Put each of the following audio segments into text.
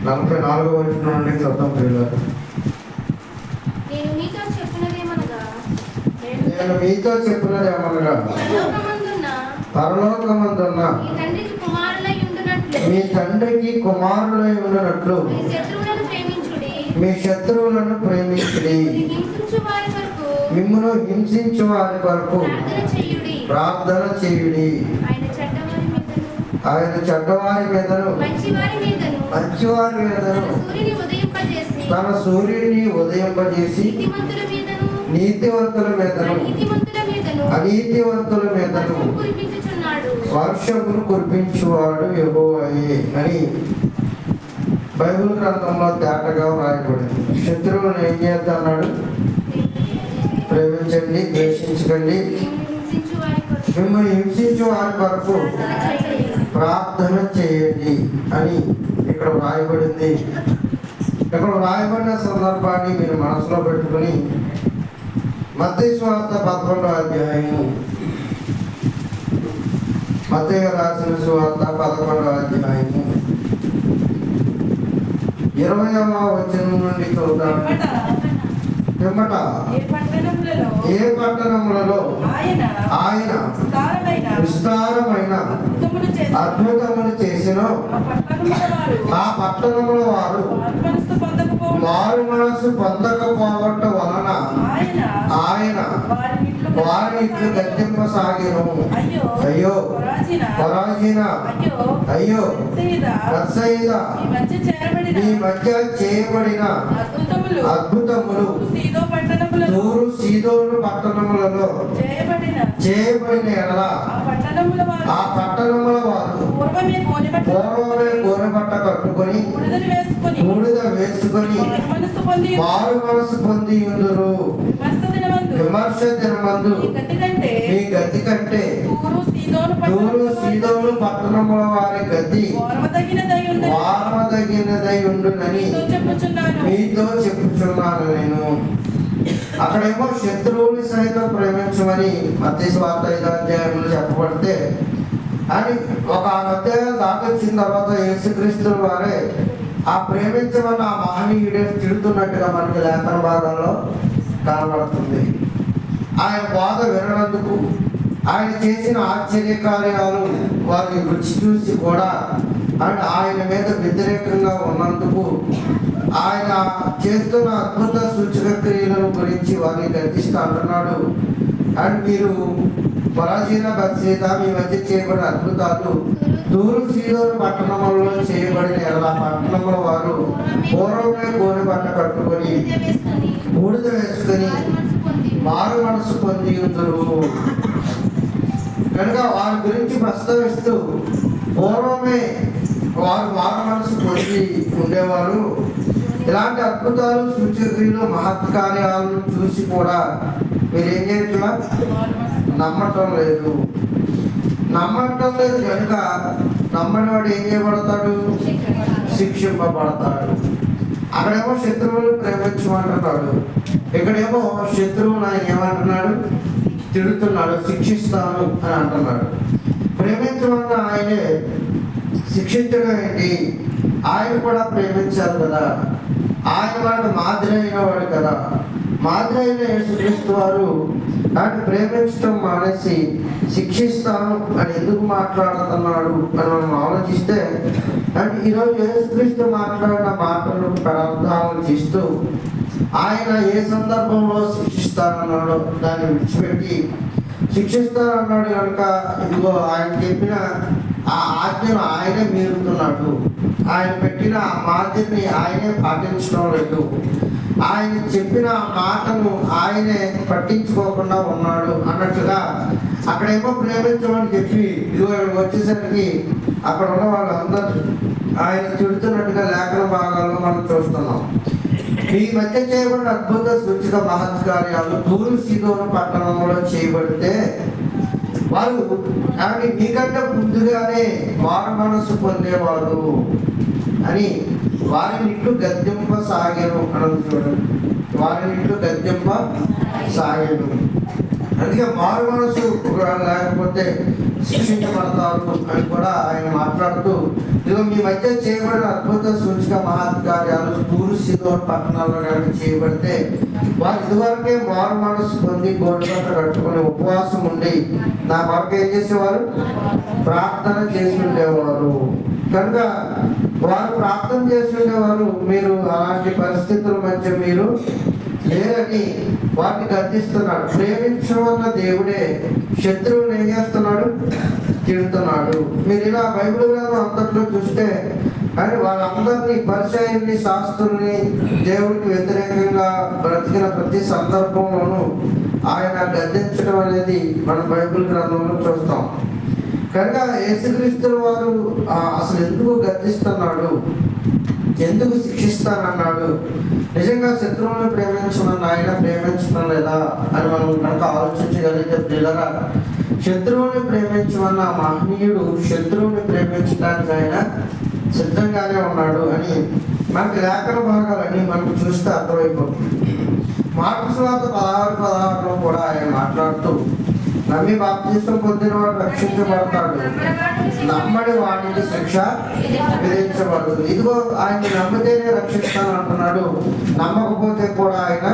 44వ వచనం నుండి చదువు ప్రియులారా. నేను మీతో చెప్పినదేమనగా పరలోకమందున్న మీ తండ్రికి కుమారులై ఉండునట్లు మీ శత్రువులను ప్రేమించుడి, మిమ్మును హింసించు వారి వరకు ప్రార్థన చేయుడి. ఆయన చెడ్డవారి మీదను మంచివారి మీదను తన సూర్యుడిని ఉదయింపజేసి నీతివంతుల మీదను అనీతివంతుల మీదను వర్షమును కురిపించువాడు యెహోవాయే అని బైబిల్ గ్రంథంలో తేటగా వ్రాయబడింది. శత్రువులను ఏం చేస్తున్నాడు? ప్రేమించండి, ద్వేషించకండి, మిమ్మల్ని హింసించు వారి వరకు ప్రార్థన చేయండి అని ఇక్కడ వ్రాయబడింది. ఇక్కడ వ్రాయబడిన సందర్భాన్ని మీరు మనసులో పెట్టుకుని మత్తయి సువార్త 11వ అధ్యాయము, మత్తయి రాసిన సువార్త 11వ అధ్యాయము 20వ వచనం నుండి చూద్దాం. పిమ్మట ఏ పట్టణములలో ఆయన విస్తారమైన అద్భుతములు చేసినో ఆ పట్టణముల వారు మారు మనసు పొందకపోవట వలన ఆయన వారిని ఇట్లు గద్దింపసాగిను. అయ్యో పరాజీన, అయ్యో బత్సయిదా, మీ మధ్య చేయబడిన అద్భుతములు తూరు సీదోను పట్టణములలో చేయబడిన ఎడల ఆ పట్టణముల వారు పూర్వమే గోనెపట్ట కట్టుకొని బూడిద వేసుకొని మారు మనసు పొంది ఉందురు. విమర్శ దినమందు మీ గతి కంటే తూరు సీదోను పట్టణముల వారి గతి వారమదగినదై ఉండునని మీతో చెప్పుచున్నాను నేను. అక్కడేమో శత్రువుని సైతం ప్రేమించమని మత్తయి సువార్త 5వ అధ్యాయంలో చెప్పబడితే, అని ఒక అధ్యాయం దాకొచ్చిన తర్వాత యేసుక్రీస్తు వారే ఆ ప్రేమించమని ఆ మహనీయుడే తిడుతున్నట్టుగా మనకి లేఖన భాగాల్లో కనబడుతుంది. ఆయన బాధ విననందుకు, ఆయన చేసిన ఆశ్చర్య కార్యాలు వారిని రుచి చూసి కూడా అండ్ ఆయన మీద వ్యతిరేకంగా ఉన్నందుకు, ఆయన చేస్తున్న అద్భుత సూచక క్రియలను గురించి వారిని గర్తిస్తూ అంటున్నాడు. అండ్ మీరు పరాజీన బత్సయిద మీ మధ్య చేయబడిన అద్భుతాలు తూరు సీదోను పట్టణంలో చేయబడిన ఎలా పట్టణంలో వారు పూర్వమే గోనె బట్ట కట్టుకొని బూడిద వేసుకొని మారు మనసు పొంది ఉందరు కనుక వారి గురించి ప్రస్తావిస్తూ పూర్వమే వారు మారు మనసు పొంది ఉండేవారు. ఇలాంటి అద్భుతాలు సూచక్రియలు మహత్కార్యాలను చూసి కూడా మీరేం చేయట్లా? నమ్మటం లేదు కనుక నమ్మని వాడు ఏం చేయబడతాడు? శిక్షింపబడతాడు. అక్కడేమో శత్రువులు ప్రేమించమంటున్నాడు, ఇక్కడేమో శత్రువులు ఆయన ఏమంటున్నాడు? తిడుతున్నాడు, శిక్షిస్తాను అని అంటున్నాడు. ప్రేమించమన్న ఆయనే శిక్షించడం ఏంటి? ఆయన కూడా ప్రేమించారు కదా, ఆయన వాడు మాదిరి అయిన వాడు కదా. మాదిరి అయిన యేసుక్రీస్తు వారు ఆయన ప్రేమించడం మానేసి శిక్షిస్తాను అని ఎందుకు మాట్లాడుతున్నాడు అని మనం ఆలోచిస్తే, అంటే ఈరోజు యేసుక్రీస్తు మాట్లాడిన మాటలను ప్రార్థాలోచిస్తూ ఆయన ఏ సందర్భంలో శిక్షిస్తానన్నాడో దాన్ని విడిచిపెట్టి శిక్షిస్తానన్నాడు కనుక ఇదిగో ఆయన చెప్పిన ఆ ఆజ్ఞను ఆయనే మీరుతున్నాడు, ఆయన పెట్టిన ఆ మాదిరిని ఆయనే పాటించడం లేదు, ఆయన చెప్పిన మాటను ఆయనే పట్టించుకోకుండా ఉన్నాడు అన్నట్టుగా అక్కడేమో ప్రేమించమని చెప్పి ఇదిగో వచ్చేసరికి అక్కడ ఉన్న వాళ్ళందరూ ఆయన తిడుతున్నట్టుగా లేఖన భాగాల్లో మనం చూస్తున్నాం. మీ మధ్య చేయబడిన అద్భుత సూచిక మహత్కార్యాలు తూరు సీదోను పట్టణంలో చేయబడితే వారు కానీ మీకంటే ముందుగానే మారు మనసు పొందేవారు అని వారిని ఇట్లు గద్దెంప సాగాను అన్నది చూడండి. వారిని ఇట్లు గద్దెంప సాగాను. అందుకే మారు మనసు లేకపోతే శిక్షించబడతారు అని కూడా ఆయన మాట్లాడుతూ, ఇదిగో మీ మధ్య చేయబడిన అద్భుత సూచిక మహత్కార్యాలు తూరు సీదోను పట్టణాల్లో కానీ చేయబడితే వారు ఇదివరకే మారు మనసు పొంది గోడుగంట కట్టుకుని ఉపవాసం ఉండి నా కొరకు ఏం చేసేవారు? ప్రార్థన చేసి ఉండేవారు. కనుక వారు ప్రార్థన చేసి ఉండేవారు. మీరు అలాంటి పరిస్థితుల మధ్య మీరు లేరని వాటిని గర్దిస్తున్నాడు. ప్రేమించమన్న దేవుడే శత్రువుని ఏం చేస్తున్నాడు? తిడుతున్నాడు. మీరు ఇలా బైబిల్ గ్రంథం అంతట్లో చూస్తే కానీ వాళ్ళందరినీ పరిచయాన్ని శాస్త్రుల్ని దేవుడికి వ్యతిరేకంగా బ్రతికిన ప్రతి సందర్భంలోనూ ఆయన గద్దించడం అనేది మన బైబిల్ గ్రంథంలో చూస్తాం. కనుక యేసుక్రీస్తుల వారు అసలు ఎందుకు గద్దిస్తున్నాడు, ఎందుకు శిక్షిస్తానన్నాడు? నిజంగా శత్రువులను ప్రేమించమని ఆయన ప్రేమించడం లేదా అని మనం కనుక ఆలోచించగలిగితే పిల్లరా, శత్రువుని ప్రేమించమన్న మహనీయుడు శత్రువుని ప్రేమించడానికి ఆయన సిద్ధంగానే ఉన్నాడు అని మనకి లేఖన భాగాలన్నీ మనకు చూస్తే అర్థమైపోతుంది. మార్కు సువార్త 16:16లో కూడా ఆయన మాట్లాడుతూ, నమ్మి బాప్తిసం పొందిన వాడు రక్షించబడతాడు, నమ్మడి వాటికి శిక్ష విధించబడుతుంది. ఇదిగో ఆయన నమ్మితేనే రక్షిస్తాను అంటున్నాడు, నమ్మకపోతే కూడా ఆయన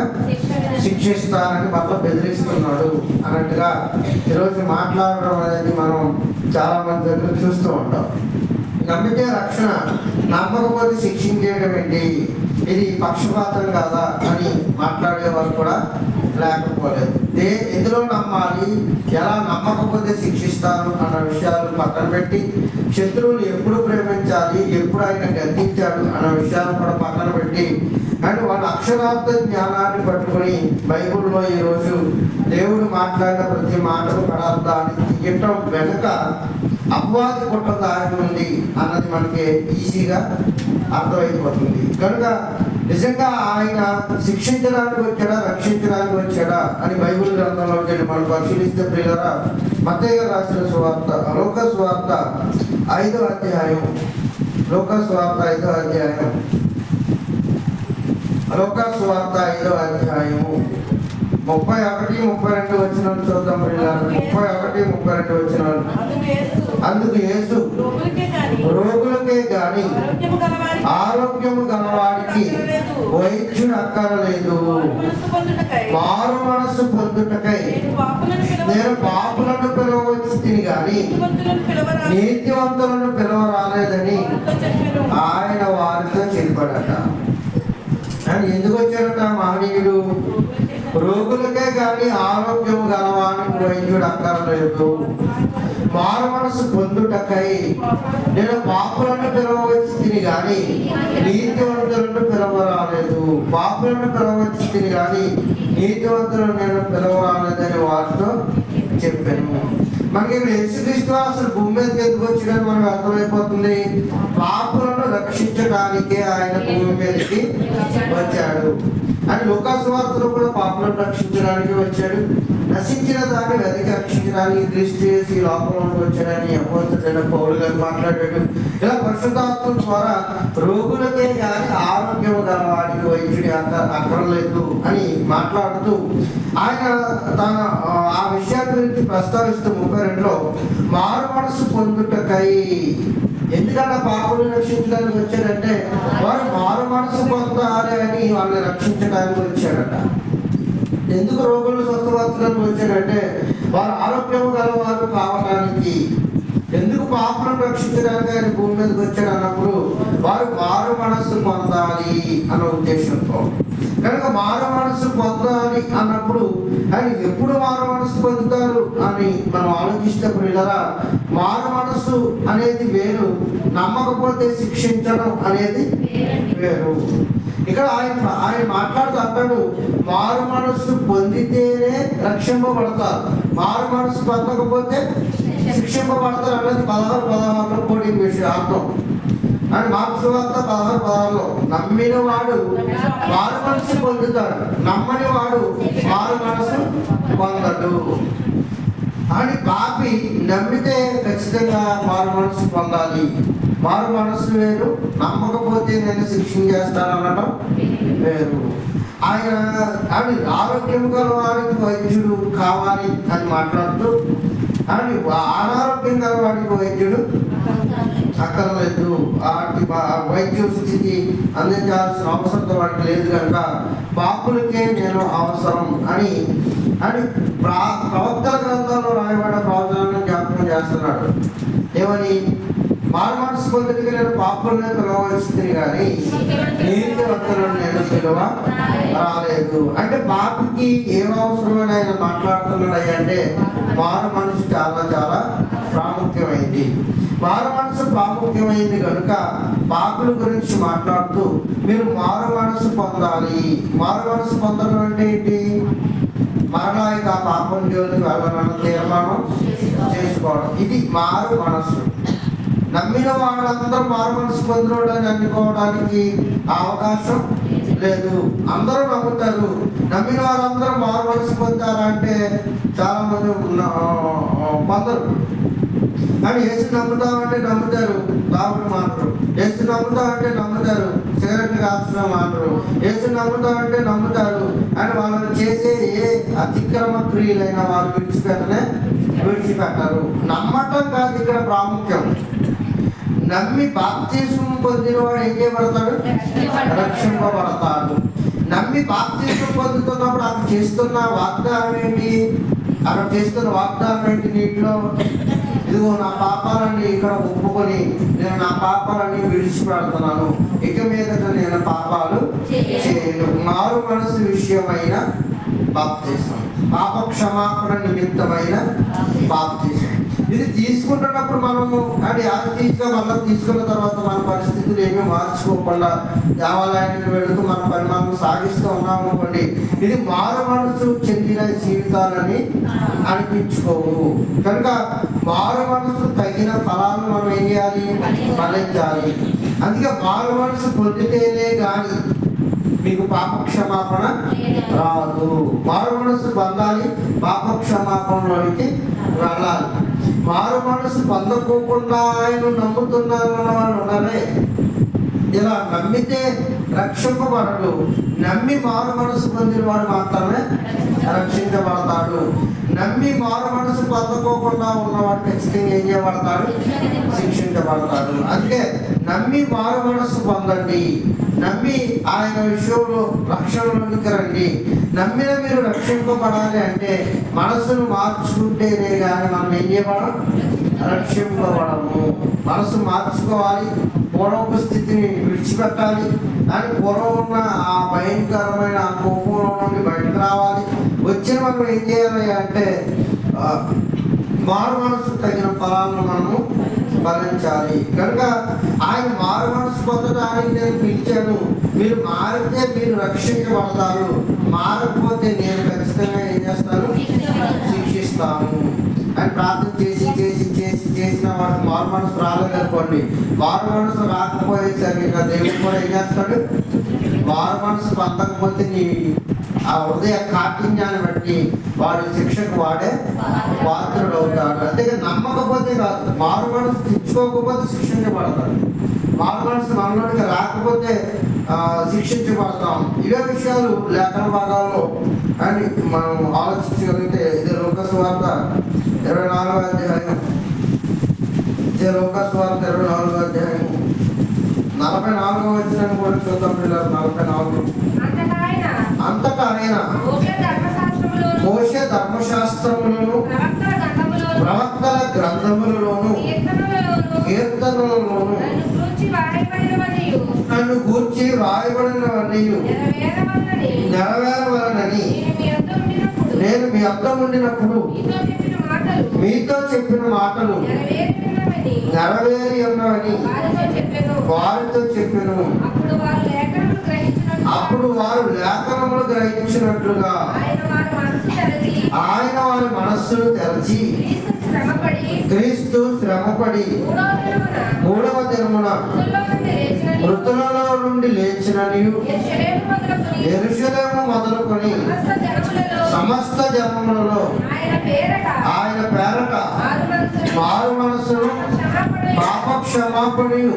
శిక్షిస్తానని మళ్ళీ బెదిరిస్తున్నాడు అన్నట్టుగా ఈరోజు మాట్లాడడం అనేది మనం చాలా మంది దగ్గర చూస్తూ ఉంటాం. నమ్మితే రక్షణ, నమ్మకపోతే శిక్షించేయడం ఏంటి, ఇది పక్షపాతం కాదా అని మాట్లాడేవారు కూడా లేకపోలేదు. ఎందులో నమ్మాలి, ఎలా నమ్మకపోతే శిక్షిస్తారు అన్న విషయాలు పక్కన పెట్టి, శత్రువులు ఎప్పుడు ప్రేమించాలి, ఎప్పుడు ఆయన గద్దించాడు అన్న విషయాలు కూడా పక్కన పెట్టి, అండ్ వాళ్ళ అక్షరార్థ జ్ఞానాన్ని పట్టుకొని బైబిల్లో ఈరోజు దేవుడు మాట్లాడిన ప్రతి మాటకు పదార్థాన్ని తీయటం వెనుక అపవాది పుట్ట దారి ఉంది అన్నది మనకి ఈజీగా అర్థమైపోతుంది. కనుక నిజంగా ఆయన శిక్షించడానికి వచ్చాడా, రక్షించడానికి వచ్చాడా అని బైబిల్ గ్రంథంలో మనం పరిశీలిస్తే ప్రియులరా, మత్తయి గారు రాసిన సువార్త, లోకా సువార్త 5వ అధ్యాయం, లోకా సువార్త 5వ అధ్యాయం, లోకా సువార్త 5వ అధ్యాయము 31-32 వచనాలు చూద్దాం ప్రియులారా. 31-32 వచనాలు. అందుకు యేసు, రోగులకే గాని ఆరోగ్యము గలవాడికి వైద్యుడు అక్కరలేదు, మారు మనస్సు పొందుటకై నేను పాపులను పిలవచ్చి తిని గాని నీతివంతులను పిలవరాలేదని ఆయన వారితో చెప్పాడట. అని ఎందుకు వచ్చాడట మహనీయుడు? రోగులకే కానీ ఆరోగ్యము గలవానికి వైద్యుడు అక్కర్లేదు, మారు మనసు పొందుటకై నేను పాపులను పిలవచ్చి తిని కానీ నీతివంతులను పిలవరాలేదు, పాపులను పిలవచ్చి తిని కానీ నీతివంతులను నేను పిలవరాలేదని వారితో చెప్పాను. మనకి ఇక్కడ యేసుక్రీస్తు అసలు భూమి మీదకి ఎందుకు వచ్చాడని మనకు అర్థమైపోతుంది. పాపులను రక్షించడానికే ఆయన భూమి మీదకి వచ్చాడు అని లూకా సువార్తలో కూడా పాపులను రక్షించడానికి వచ్చాడు, నశించిన దాన్ని వెతికి రక్షించడానికి క్రీస్తు యేసు ఈ లోకంలోకి వచ్చాడని అపోస్తలుడైన పౌలు గారు మాట్లాడాడు. ఇలా పరిశుద్ధాత్మ ద్వారా రోగులకే కానీ ఆరోగ్యం గలవాడికి వైద్యుడి అక్కర్లేదు అని మాట్లాడుతూ ఆయన తన ఆ విషయాల గురించి ప్రస్తావిస్తూ 32లో మారు మనసు పొందుటకై, ఎందుకంటే పాపులను రక్షించడానికి వచ్చాడంటే వారు మారు మనసు పొందాలి అని వాళ్ళని రక్షించడానికి వచ్చాడట. ఎందుకు రోగులు స్వస్థపరచడానికి వచ్చాడంటే వారు ఆరోగ్యం గలవారు కావడానికి. ఎందుకు పాపులను రక్షించడానికి ఆయన భూమి మీదకి వచ్చాడు అన్నప్పుడు వారు మారు మనస్సు పొందాలి అన్న ఉద్దేశంతో. కనుక మారు మనస్సు పొందాలి అన్నప్పుడు ఆయన ఎప్పుడు మారు మనస్సు పొందుతారు అని మనం ఆలోచిస్తేప్పుడు ఇలా మారు మనస్సు అనేది వేరు, నమ్మకపోతే శిక్షించడం అనేది వేరు. ఇక్కడ ఆయన మాట్లాడుతూ అంటాడు, మారు మనస్సు పొందితేనే రక్షింపబడతారు, మారు మనస్సు పొందకపోతే శిక్షింపబడతారు అనేది 16-16లో కూడా ఈ విషయం అర్థం. అని మార్కు సువార్త 16-16లో నమ్మిన వాడు మారు మనస్సు పొందుతాడు, నమ్మని వాడు మారు మనస్సు పొందడు అని. పాపి నమ్మితే ఖచ్చితంగా మారు మనస్సు పొందాలి. మారు మనస్సు వేరు, నమ్మకపోతే నేను శిక్షించేస్తానడం వేరు. ఆయన ఆరోగ్యం గల వారికి వైద్యుడు కావాలి అని మాట్లాడుతూ అని అనారోగ్యం గల వాడికి వైద్యుడు అక్కర్లేదు. వాటి వైద్య స్థితి అందించాల్సిన అవసరం వాడికి లేదు కనుక పాపులకే నేను అవసరం అని అని ప్రవక్తల గ్రంథంలో రాయబడిన ప్రవచనాలను జ్ఞాపకం చేస్తున్నాడు. ఏమని? మారు మనసు పొందికి నేను పాపులనే పిలవలసింది కానీ నీతివంతులను నేను పిలువ రాలేదు. అంటే పాపికి ఏం అవసరమని ఆయన మాట్లాడుతున్నాడు అంటే మారు మనసు చాలా చాలా ప్రాముఖ్యమైంది. మారు మనసు ప్రాముఖ్యమైంది కనుక పాపుల గురించి మాట్లాడుతూ మీరు మారు మనసు పొందాలి. మారు మనసు పొందడం అంటే ఏంటి? మరలా ఇక ఆ పాపం జోలికి వెళ్ళాలన్న తీర్మానం చేసుకోవడం. ఇది మారు మనసు. నమ్మిన వాళ్ళందరూ మారు మనసు పొందినోడు అని అనుకోవడానికి అవకాశం లేదు. అందరూ నమ్ముతారు. నమ్మిన వాళ్ళందరూ మారు మనసు పొందారా అంటే చాలా మంది పొందరు. కానీ యేసు నమ్ముతామంటే నమ్ముతారు, తాగుడు మానరు. యేసు నమ్ముతామంటే నమ్ముతారు, సిగరెట్ కాల్చడం మానరు. యేసు నమ్ముతామంటే నమ్ముతారు అని వాళ్ళని చేసే ఏ అతిక్రమ క్రియలైనా వాళ్ళు విడిచిపెట్టరు. నమ్మటం కాదు ఇక్కడ ప్రాముఖ్యం. నమ్మి బాప్తిస్మం పొందిన వాడు ఏం చేయబడతాడు? రక్షింపబడతాడు. నమ్మి బాప్తిస్మం పొందుతున్నప్పుడు అక్కడ చేస్తున్న వాగ్దానం ఏంటి? అక్కడ చేస్తున్న వాగ్దానం ఏంటి? నీటిలో ఇదిగో నా పాపాలన్నీ ఇక్కడ ఒప్పుకొని నేను నా పాపాలన్నీ విడిచిపెడుతున్నాను, ఇక మీదట నేను పాపాలు చేయను. మారు మనసు విషయమైన బాప్తిస్మం, పాప క్షమాపణ నిమిత్తమైన బాప్తిస్మం. ఇది తీసుకుంటున్నప్పుడు మనము అది యాక్టివ్గా మళ్ళీ తీసుకున్న తర్వాత మన పరిస్థితులు ఏమీ మార్చుకోకుండా దేవాలయానికి వెళుతూ మన పరిమాణం సాగిస్తూ ఉన్నాము అనుకోండి, ఇది మారు మనసు చెందిన జీవితాలని అనిపించుకోవు. కనుక మారు మనసు తగిన ఫలాలను మనం ఏం చేయాలి? ఫలించాలి. అందుకే మారు మనసు పొందితేనే కానీ మీకు పాప క్షమాపణ రాదు. మారు మనసు పొందాలి, పాప క్షమాపణలోనికి వెళ్ళాలి. మారు మనసు పొందకోకుండా ఆయన నమ్ముతున్నారు వాళ్ళు ఉన్నారే, ఇలా నమ్మితే రక్షింపబడడు. నమ్మి మారు మనసు పొందిన వాడు మాత్రమే రక్షించబడతాడు. నమ్మి మారు మనసు పొందకోకుండా ఉన్నవాడు ఖచ్చితంగా ఏం చేయబడతాడు? శిక్షించబడతాడు. అందుకే నమ్మి మారు మనసు పొందండి. నమ్మి ఆయన విషయంలో రక్షణలోనికి రండి. నమ్మిన మీరు రక్షింపబడాలి అంటే మనసును మార్చుకుంటేనే కానీ మనం ఏం చేయబడం? రక్షింపబడము. మనసు మార్చుకోవాలి, పూర్వపు స్థితిని విడిచిపెట్టాలి. దాని పూర్వం ఉన్న ఆ భయంకరమైన ఆ కోపంలో నుండి బయటకు రావాలి. వచ్చిన మనం ఏం చేయాలి అంటే మారు మనసు తగిన ఫలాలను మనము ఫలించాలి. కనుక ఆయన మారు మనసు పొందడానికి నేను పిలిచాను. మీరు మారితే మీరు రక్షించబడతారు, మారకపోతే నేను ఖచ్చితంగా ఏం చేస్తాను? శిక్షిస్తాను అని ప్రార్థన చేసి చేసి చేసి చేసిన వాడికి మారు మనసు రాలేదనుకోండి, మారు మనసు రాకపోయేసరికి ఇంకా దేవుడు కూడా ఏం చేస్తాడు? మారు మనసు పొందకపోతే నీ ఆ హృదయ కాఠిన్యాన్ని బట్టి వాడి శిక్షకు వాడే పాత్రుడు అవుతాడు. అంతే నమ్మకపోతే కాదు, మారు మనసు తెచ్చుకోకపోతే శిక్షించబడతాడు. మారు మనసు మనలోనికి రాకపోతే శిక్షించబడతాం. ఇవే విషయాలు లేఖన భాగాల్లో అని మనం ఆలోచించగలిగితే ఇది లూకాసు వార్త 24వ అధ్యాయం, ఇదే లూకాసు వార్త 24వ అధ్యాయం 44వ వచనాన్ని కూడా చూద్దాం పిల్లలు. 44. అంతటా ఆయన మోషే ధర్మశాస్త్రములను ప్రవక్తల గ్రంథములలోను కీర్తనలలోను నన్ను గూర్చి వ్రాయబడినవన్నీ నెరవేరవలనని నేను మీ వద్ద ఉండినప్పుడు మీతో చెప్పిన మాటలు నెరవేరి ఉన్నవని వారితో చెప్పెను. అప్పుడు వారు లేఖనములు గ్రహించినట్లుగా ఆయన వారి మనస్సును తెరచి క్రీస్తు శ్రమపడి 3వ దినమున మృతులలో నుండి లేచిననియు యెరూషలేము మొదలుకొని సమస్త జనములలో ఆయన పేరట మారు మనస్సును పాప క్షమాపణయు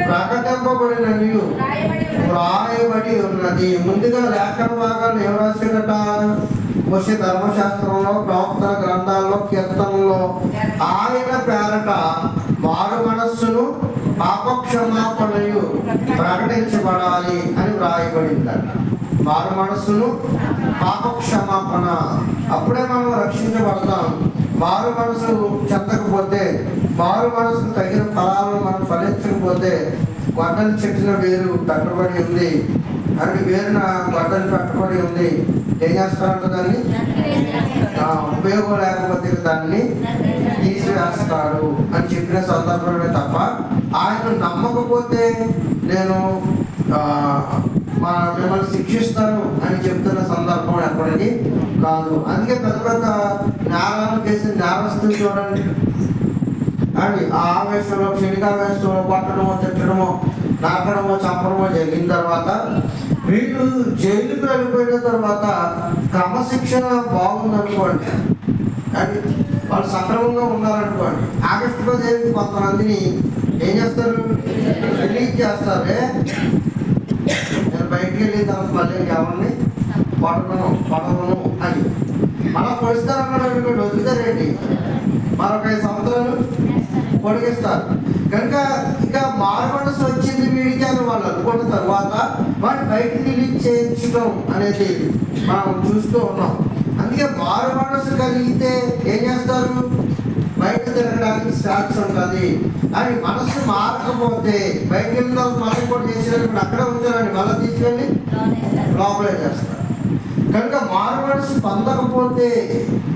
ప్రకటింపబడిననియు వ్రాయబడి ఉన్నది. ముందుగా లేఖన భాగాలు ఏం రాశాడట? మోషే ధర్మశాస్త్రంలో, ప్రవక్తల గ్రంథాల్లో, కీర్తనలో ఆయన పేరట మారు మనస్సును పాపక్షమాపణయు ప్రకటించబడాలి అని వ్రాయబడిందట. మారు మనస్సును పాపక్షమాపణ, అప్పుడే మనం రక్షించబడతాం. మారు మనసు చెందకపోతే, మారు మనసుకు తగిన ఫలాలను మనం ఫలించకపోతే, గొడ్డలి చెట్టున వేరు పెట్టబడి ఉంది అంటే వేరున గొడ్డలి పెట్టబడి ఉంది, ఏం చేస్తారంట దాన్ని? ఉపయోగం లేకపోతే దాన్ని తీసివేస్తాడు అని చెప్పిన సందర్భమే తప్ప, ఆయన నమ్మకపోతే నేను మిమ్మల్ని శిక్షిస్తాను అని చెప్తున్న సందర్భం ఎప్పటికీ కాదు. అందుకే పెద్ద పెద్ద నేరాలు చేసిన నేరస్తులు చూడండి, అని ఆ ఆవేశంలో, క్షణికావేశంలో కొట్టడమో, తిట్టడమో, నాకడమో, చంపడమో జరిగిన తర్వాత వీళ్ళు జైలుకు వెళ్ళిపోయిన తర్వాత క్రమశిక్షణ బాగుందనుకోండి, అది వాళ్ళు సక్రమంగా ఉన్నారనుకోండి, ఆగస్టు 15 కొంతమందిని ఏం చేస్తారు? రిలీజ్ చేస్తారే. నేను బయటికి వెళ్ళిన తర్వాత మళ్ళీ ఎవరిని పడవను అని మళ్ళీ పొడుస్తారన్నాడు అనుకోండి, వదులుతారేంటి? మరొక 5 సంవత్సరాలు పొడిగిస్తారు. కనుక ఇక మారు మనసు వచ్చింది వీడికి అని వాళ్ళు అనుకున్న తర్వాత వాడిని బయటికి రిలీజ్ చేయించడం అనేది మనం చూస్తూ ఉన్నాం. అందుకే మారు మనసు కలిగితే ఏం చేస్తారు? బయట తిరగడానికి స్టార్ట్స్ ఉంటుంది. అని మనసు మారకపోతే బయటకు వెళ్ళిన మనం కూడా చేసేటప్పుడు అక్కడ ఉంచాలని మళ్ళీ తీసుకెళ్ళి లోపలే చేస్తారు. కనుక మారు మనసు పొందకపోతే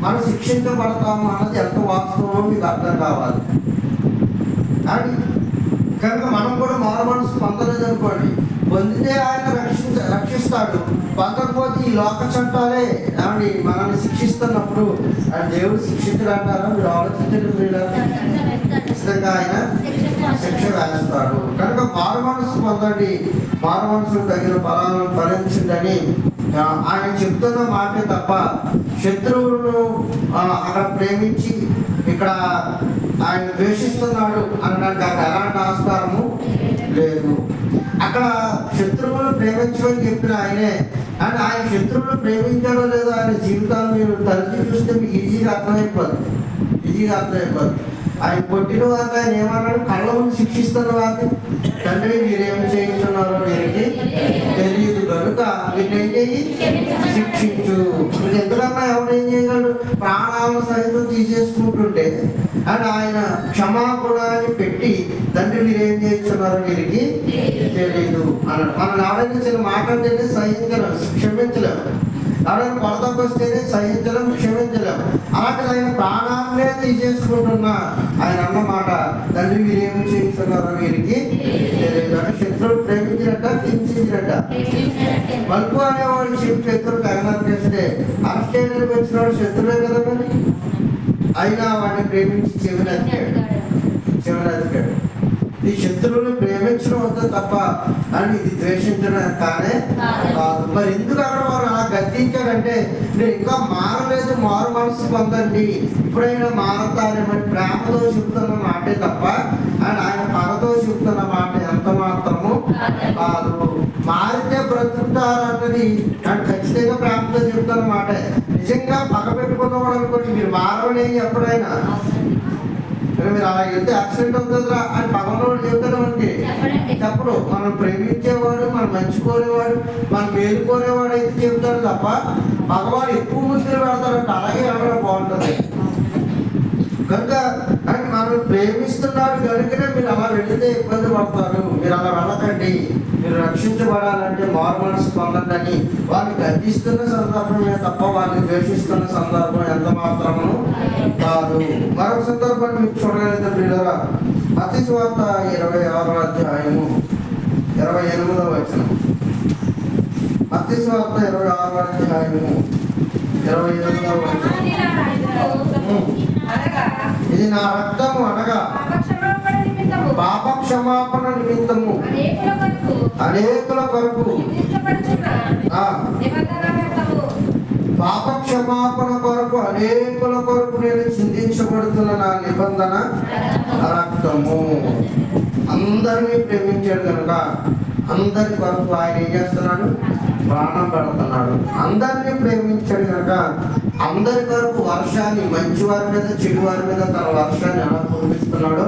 మనం శిక్షించబడతాము అన్నది ఎంత వాస్తవమో మీకు అర్థం కావాలి. అని కనుక మనం కూడా మారు మనసు పొందలేదు అనుకోండి, పొందితే ఆయన రక్షిస్తాడు, పొందకపోతే ఈ లోక చట్టాలే ఏమండి మనల్ని శిక్షిస్తున్నప్పుడు ఆయన దేవుడు శిక్షించడంటారా? మీరు ఆలోచించండి. ఖచ్చితంగా ఆయన శిక్ష వేస్తాడు. కనుక మారు మనసు పొందండి, మారు మనసు తగిన ఫలాలను ఫలించండి ఆయన చెప్తున్న మాటే తప్ప శత్రువులను అక్కడ ప్రేమించి ఇక్కడ ఆయన ద్వేషిస్తున్నాడు అనడానికి ఎలాంటి ఆస్కారము లేదు. అక్కడ శత్రువులు ప్రేమించమని చెప్పిన ఆయనే, అండ్ ఆయన శత్రువులు ప్రేమించాడో లేదో ఆయన జీవితాలు మీరు తరచు చూస్తే మీకు ఈజీగా అర్థమైపోతుంది. ఆయన కొట్టిన వారికి ఆయన ఏమన్నాడు? కళ్ళ ముందు శిక్షిస్తున్న వారిని, తండ్రి మీరేమి చేయించున్నారో వీరికి తెలియదు కనుక వీటిని ఏం చేయి? శిక్షించు. ఎందుకన్నా ఎవడేం చేయగలడు? ప్రాణాలను సహితం తీసేసుకుంటుంటే అండ్ ఆయన క్షమాగుణాన్ని పెట్టి తండ్రి మీరేం చేయించున్నారో వీరికి తెలియదు అన్నాడు. మనం ఎవరైనా చిన్న మాట్లాడితేనే సహించలేము, క్షమించలేము. ఎవరైనా కొలతకు వస్తేనే సహించలేము, క్షమించలేము. అలాంటిది ఆయన ప్రాణాలనే తీసేసుకుంటున్నా ఆయన అన్నమాట, తండ్రి మీరేమి చేయిస్తున్నారో వీరికి తెలియదు అని. శత్రువులు ప్రేమించినట్ట, హింసించినట్ట. మలుపు అనేవాడు శత్రువు తగినట్టు చేస్తే అరెస్ట్ చేయడానికి వచ్చినవాడు శత్రువే కదా మరి. అయినా వాడిని ప్రేమించి చెవినెత్తాడు. ఈ శత్రువుని ప్రేమించడం వద్ద తప్ప అని ఇది ద్వేషించడం కానే కాదు. మరి ఎందుకు అక్కడ వారు అలా గద్దించారంటే, మీరు ఇంకా మారలేదు, మారు మనసు పొందండి, ఇప్పుడైనా మారతారేమని ప్రేమతో చెప్తున్న మాటే తప్ప ఆయన పగతో చెప్తున్న మాట ఎంత మాత్రము కాదు. మారితే బ్రతుకుతారన్నది ఖచ్చితంగా ప్రేమతో చెప్తున్న మాటే. నిజంగా పగ పెట్టుకున్నవాడు అనుకోండి, మీరు మారవని ఎప్పుడైనా మీరు అలా వెళ్తే యాక్సిడెంట్ అవుతుందిరా అని పగలో చెప్తాడు మనకి చెప్పడు. మనం ప్రేమించేవాడు, మనం మంచి కోరేవాడు, మనం మేలు కోరేవాడు అయితే చెప్తాడు తప్ప మగవాడు ఎక్కువ ముద్దులు పెడతాడంటే అలాగే వెళ్ళడం బాగుంటుంది. కనుక అని మనం ప్రేమిస్తున్నాడు కనుకనే మీరు అలా వెళితే ఇబ్బంది పడతారు. మీరు అలా వెళ్ళకండి, మీరు రక్షించబడాలంటే మారు మనసు పొందండి వారిని గద్దిస్తున్న సందర్భమే తప్ప వారిని ద్వేషిస్తున్న సందర్భం ఎంత మాత్రము కాదు. మరొక సందర్భాన్ని మీకు చూడగలిగితే ప్రియులారా, మత్తయి సువార్త 26వ అధ్యాయము 28వ వచనం. మత్తయి సువార్త 26వ అధ్యాయము 28వ వచనం. ఇది నా రక్తము అనగా పాప క్షమాపణ నిమిత్తము అనేకుల కొరకు, పాప క్షమాపణ కొరకు అనేకుల కొరకు నేను చిందించబడుతున్న నా నిబంధన రక్తము. అందరినీ ప్రేమించాడు కనుక అందరి కొరకు ఆయన ఏం చేస్తున్నాడు? ప్రాణం పెడుతున్నాడు. అందరినీ ప్రేమించాడు కనుక అందరి కొరకు వర్షాన్ని, మంచి వారి మీద చెడు వారి మీద తన వర్షాన్ని ఎలా కురిపిస్తున్నాడో,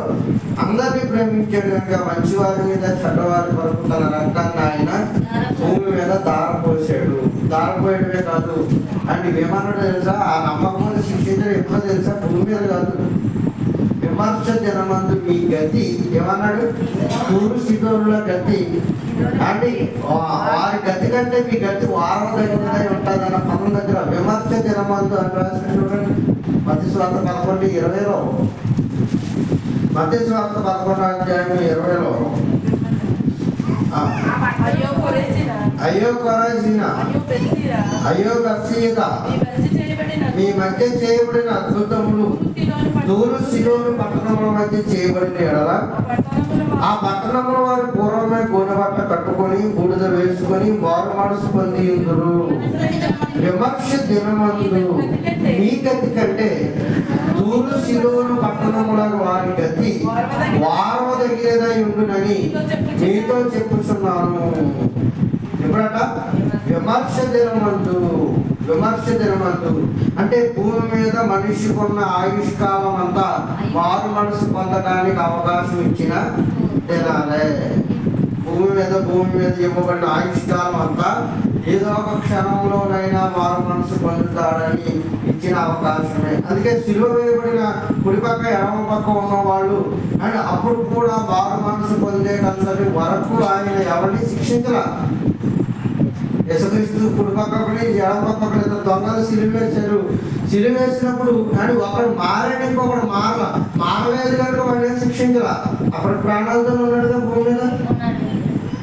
అందరినీ ప్రేమించాడు కనుక మంచి వారి మీద చెడ్డవారి కొరకు తన రక్తాన్ని ఆయన భూమి మీద ధారపోసాడు. ధారపోయడమే కాదు అండ్ ఏమన్నాడు తెలుసా, ఆ నమ్మకం శిక్షించడం ఎప్పుడో తెలుసా, భూమి మీద కాదు, విమర్శ దినమందు మీ గతి ఏమన్నాడు, తూరు సిదోనుల గతి అంటే వారి గతి కంటే మీ గతి వారం దగ్గర ఉంటుంది అన్న పదం దగ్గర విమర్శ దినమందు అని రాసిన చూడండి. మత్తయి సువార్త 11:20లో, మత్తయి సువార్త 11:20లో అయ్యో కొరాజీన, అయ్యో గర్సీద, మీ మధ్య చేయబడిన అద్భుతములు తూరు సిదోను పట్టణముల మధ్య చేయబడిన ఎడల ఆ పట్టణముల వారు పూర్వమే గోనె బట్ట కట్టుకొని బూడిద వేసుకొని మారు మనసు పొంది ఉందురు. విమర్శ దినమందు మీ గతి కంటే తూరు సిదోను పట్టణముల వారి గతి వారవదగినదై ఉండునని మీతో చెప్పుచున్నాను. ఎప్పుడట విమర్శ దినమందు, విమర్శ దినమందు అంటే భూమి మీద మనిషికున్న ఆయుష్కాలం అంతా మారు మనసు పొందడానికి అవకాశం ఇచ్చిన దినాలే. భూమి మీద ఇవ్వబడిన ఆయుష్కాలం అంతా ఏదో ఒక క్షణంలోనైనా మారు మనసు పొందుతాడని ఇచ్చిన అవకాశమే. అందుకే సిలువ వేయబడిన కుడిపక్క ఎడమ పక్క ఉన్న వాళ్ళు అండ్ అప్పుడు కూడా మారు మనసు పొందేటంతటి వరకు ఆయన ఎవరిని శిక్షించలా. యేసుక్రీస్తు కుడిపక్కని ఎడమ పక్కన ఇద్దరు దొంగలు సిలువేశారు. సిలువేసినప్పుడు కానీ ఒకడు మారాడు, ఇంకొకడు మారలేదు కనుక వాడిని శిక్షించలా. అప్పుడు ప్రాణాలతో ఉన్నాడుగా భూమి మీద.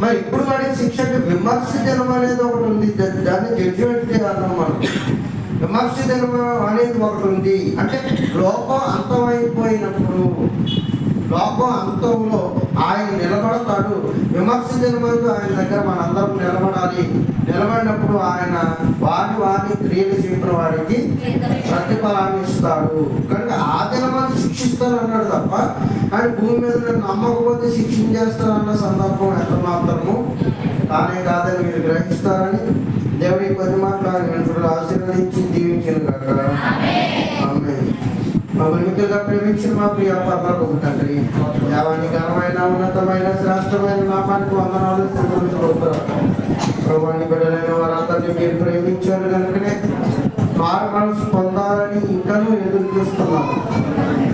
మరి ఇప్పుడు వాడికి శిక్షకు విమర్శ దినం అనేది ఒకటి ఉంది, దాన్ని జడ్జిమెంట్ అన్నాం మనం. విమర్శ దినం అనేది ఒకటి ఉంది అంటే లోకం అంతమైపోయినప్పుడు, లోకం అంతంలో ఆయన నిలబడతాడు. విమర్శ దినమందు ఆయన దగ్గర మనందరం నిలబడాలి. నిలబడినప్పుడు ఆయన వారి క్రియలు చెప్పిన వాడికి ప్రతిఫలాన్ని ఇస్తాడు. కనుక ఆ దినమందు శిక్షిస్తాను అన్నాడు తప్ప ఆయన భూమి మీద నమ్మకపోతే శిక్షించేస్తారన్న సందర్భం ఎంత మాత్రము కానే కాదని మీరు గ్రహిస్తారని దేవుడి పది మాటలు ఆయన ఆశీర్వదించి దీవించిన కాక ఆమేన్. మమ్మల్ని మిక్కుగా ప్రేమించిన మా ప్రియ పరలోకపు తండ్రి, దేవానికి ఘనమైన ఉన్నతమైన శ్రేష్టమైన నామానికి వందనాలు ప్రభువాన్ని బిడ్డలైన వారందరినీ మీరు ప్రేమించారు కనుకనే మారు మనసు పొందాలని ఇంకనూ ఎదురు చూస్తున్నాను.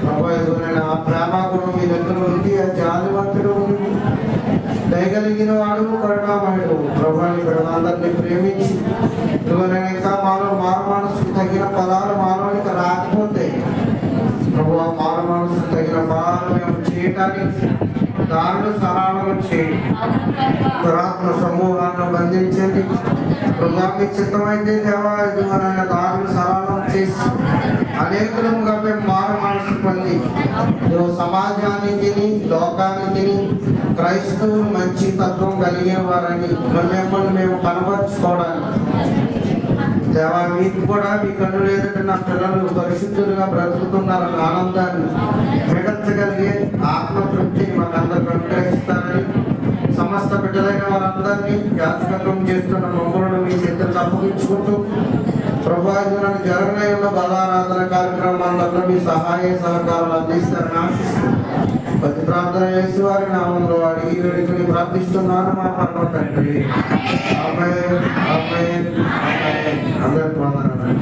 ప్రభు ఎదురైన ఆ ప్రేమ గుణం మీ దగ్గర ఉంది, ఆ జాలివంతుడు దయగలిగిన వాడు కరుణామయుడు. ప్రభువాన్ని బిడ్డలందరినీ ప్రేమించి ఇంకా మారు మనసుకు తగిన పదాలు మానవునికి రాకపోతే ప్రభు మారు మనసుకు తగిన పదాలు మేము చేయటానికి దారులు సహాయం చేయండి. దురాత్మ సమూహాలను బంధించండి. ప్రభావి చిత్తమైతే దేవా ఇదివరైన దారులు సరళం చేసి అనేకులుగా మేము మారు మనసు పొంది సమాజానికి, లోకానికి క్రైస్తవులు మంచి తత్వం కలిగిన వారని మిమ్మల్ని మేము కనపరుచుకోవడానికి దేవా మీకు కూడా మీ కన్ను లేదంటే నా పిల్లలు పరిశుద్ధులుగా బ్రతుకుతున్నారన్న ఆనందాన్ని మిగల్చగలిగే ఆత్మతృప్తిని మాకందరికి అనుగ్రహిస్తారని సమస్త బిడ్డలైన వారందరినీ యాచకత్వం చేస్తున్న మమ్మల్ని మీ చేతులకు అప్పగించుకుంటూ ప్రభావితులకు జరగనే ఉన్న బలారాధన కార్యక్రమాలలో మీ సహాయ సహకారాలు అందిస్తారని ఆశిస్తూ ప్రతి ప్రార్థన చేసి వారి నామంలో అడిగి వేడుకని ప్రార్థిస్తున్నాను మా పరమ తండ్రి. ఆమేన్, ఆమేన్, ఆమేన్. అందరికీ వందనాలు.